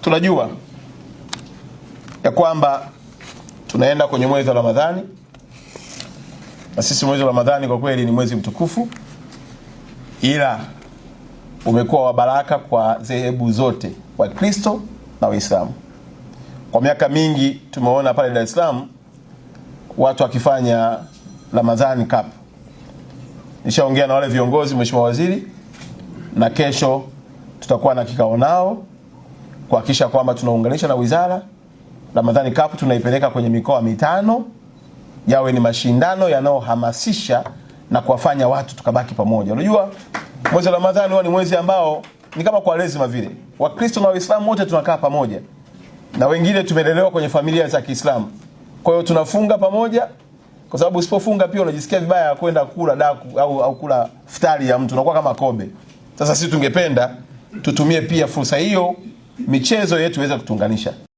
Tunajua ya kwamba tunaenda kwenye mwezi wa Ramadhani, na sisi mwezi wa Ramadhani kwa kweli ni mwezi mtukufu, ila umekuwa wa baraka kwa dhehebu zote, Wakristo na Waislamu. Kwa miaka mingi tumeona pale Dar es Salaam watu wakifanya Ramadhani Cup. Nishaongea na wale viongozi, Mheshimiwa Waziri, na kesho tutakuwa na kikao nao kuhakikisha kwamba tunaunganisha na wizara. Ramadhani Cup tunaipeleka kwenye mikoa 5, yawe ni mashindano yanayohamasisha na kuwafanya watu tukabaki pamoja. Unajua mwezi wa Ramadhani huwa ni mwezi ambao ni kama kwa lazima vile. Wakristo na Waislamu wote tunakaa pamoja, na wengine tumelelewa kwenye familia za Kiislamu. Kwa hiyo tunafunga pamoja, kwa sababu usipofunga pia unajisikia vibaya kwenda kula daku au kula futari ya mtu, unakuwa kama kobe. Sasa sisi tungependa tutumie pia fursa hiyo, michezo yetu iweze kutunganisha.